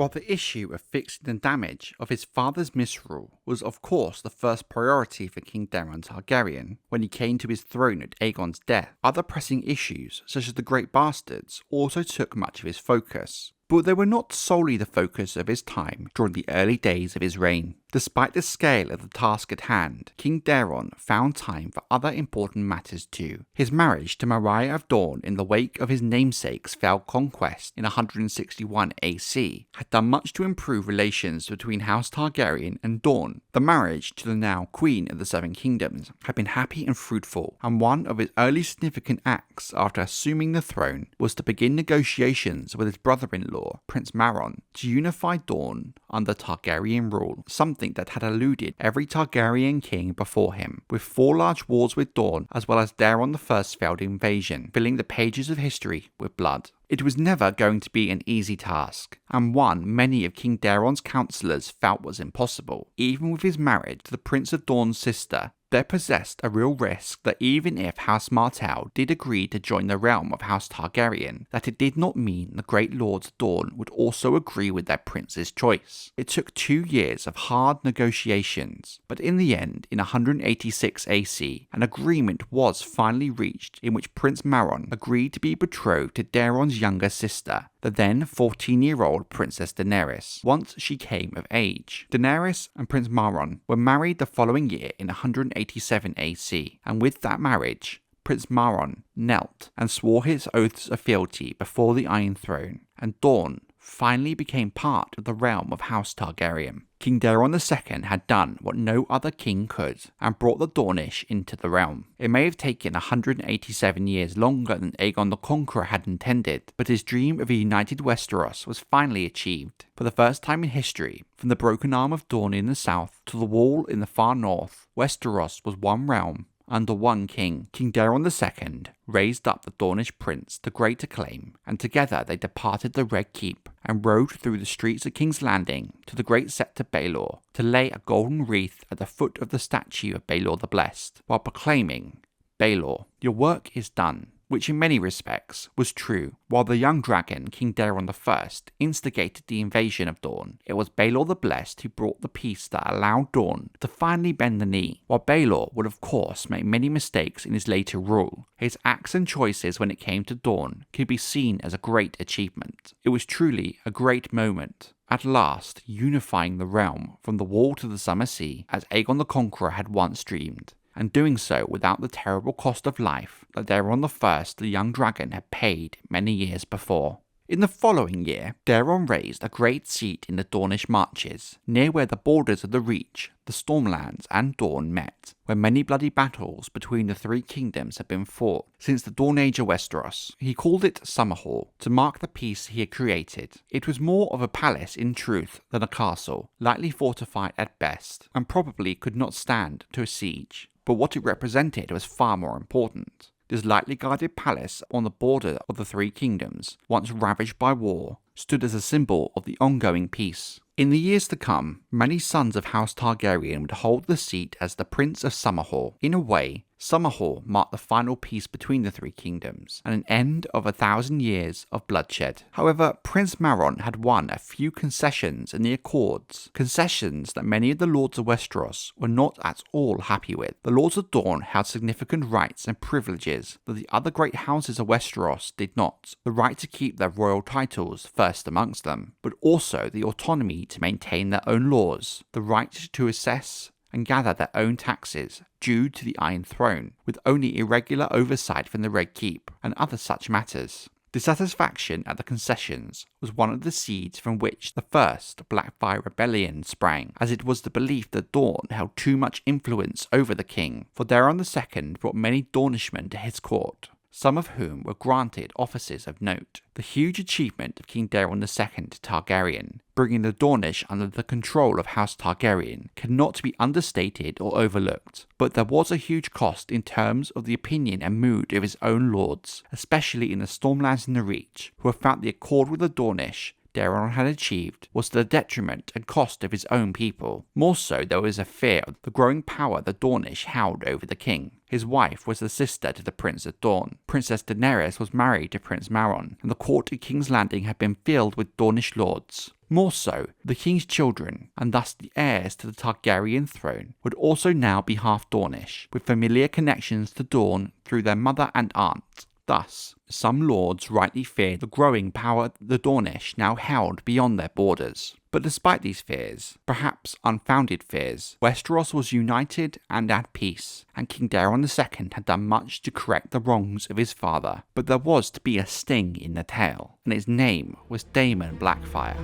While the issue of fixing the damage of his father's misrule was of course the first priority for King Daeron Targaryen when he came to his throne at Aegon's death, other pressing issues such as the Great Bastards also took much of his focus. But they were not solely the focus of his time during the early days of his reign. Despite the scale of the task at hand, King Daeron found time for other important matters too. His marriage to Mariah of Dorne in the wake of his namesake's failed conquest in 161 AC had done much to improve relations between House Targaryen and Dorne. The marriage to the now Queen of the Seven Kingdoms had been happy and fruitful, and one of his early significant acts after assuming the throne was to begin negotiations with his brother-in-law, Prince Maron, to unify Dorne under Targaryen rule, something that had eluded every Targaryen king before him, with 4 large wars with Dorne as well as Daeron I's failed invasion, filling the pages of history with blood. It was never going to be an easy task, and one many of King Daeron's councillors felt was impossible. Even with his marriage to the Prince of Dorne's sister, there possessed a real risk that even if House Martell did agree to join the realm of House Targaryen, that it did not mean the great lords of Dorne would also agree with their prince's choice. It took 2 years of hard negotiations, but in the end, in 186 AC, an agreement was finally reached in which Prince Maron agreed to be betrothed to Daeron's younger sister, the then 14-year-old Princess Daenerys, once she came of age. Daenerys and Prince Maron were married the following year in 187 AC, and with that marriage, Prince Maron knelt and swore his oaths of fealty before the Iron Throne, and Dorne finally became part of the realm of House Targaryen. King Daeron II had done what no other king could, and brought the Dornish into the realm. It may have taken 187 years longer than Aegon the Conqueror had intended, but his dream of a united Westeros was finally achieved. For the first time in history, from the broken arm of Dorne in the south to the wall in the far north, Westeros was one realm, under one king. King Daeron II raised up the Dornish prince to great acclaim, and together they departed the Red Keep and rode through the streets of King's Landing to the great scepter Baelor to lay a golden wreath at the foot of the statue of Baelor the Blessed, while proclaiming, "Baelor, your work is done," which in many respects was true. While the young dragon, King Daeron I, instigated the invasion of Dorne, it was Baelor the Blessed who brought the peace that allowed Dorne to finally bend the knee. While Baelor would of course make many mistakes in his later rule, his acts and choices when it came to Dorne could be seen as a great achievement. It was truly a great moment, at last unifying the realm from the Wall to the Summer Sea, as Aegon the Conqueror had once dreamed, and doing so without the terrible cost of life that Daeron I, the young dragon, had paid many years before. In the following year, Daeron raised a great siege in the Dornish Marches, near where the borders of the Reach, the Stormlands and Dorne met, where many bloody battles between the 3 kingdoms had been fought since the Dawn Age of Westeros. He called it Summerhall, to mark the peace he had created. It was more of a palace in truth than a castle, lightly fortified at best, and probably could not stand to a siege. But what it represented was far more important. This lightly guarded palace on the border of the 3 kingdoms, once ravaged by war, stood as a symbol of the ongoing peace. In the years to come, many sons of House Targaryen would hold the seat as the Prince of Summerhall. In a way, Summerhall marked the final peace between the 3 kingdoms, and an end of 1,000 years of bloodshed. However, Prince Maron had won a few concessions in the Accords, concessions that many of the Lords of Westeros were not at all happy with. The Lords of Dorne held significant rights and privileges that the other great houses of Westeros did not. The right to keep their royal titles first amongst them, but also the autonomy to maintain their own laws, the right to assess and gather their own taxes due to the Iron Throne, with only irregular oversight from the Red Keep, and other such matters. Dissatisfaction at the concessions was one of the seeds from which the first Blackfire Rebellion sprang, as it was the belief that Dorne held too much influence over the king, for Daeron II brought many Dornishmen to his court, some of whom were granted offices of note. The huge achievement of King Daeron II Targaryen, bringing the Dornish under the control of House Targaryen, cannot be understated or overlooked, but there was a huge cost in terms of the opinion and mood of his own lords, especially in the Stormlands and the Reach, who felt the accord with the Dornish Daeron had achieved was to the detriment and cost of his own people. More so, there was a fear of the growing power the Dornish held over the king. His wife was the sister to the Prince of Dorne. Princess Daenerys was married to Prince Maron, and the court at King's Landing had been filled with Dornish lords. More so, the king's children, and thus the heirs to the Targaryen throne, would also now be half Dornish, with familiar connections to Dorne through their mother and aunt. Thus, some lords rightly feared the growing power the Dornish now held beyond their borders. But despite these fears, perhaps unfounded fears, Westeros was united and at peace, and King Daeron II had done much to correct the wrongs of his father. But there was to be a sting in the tail, and its name was Daemon Blackfyre.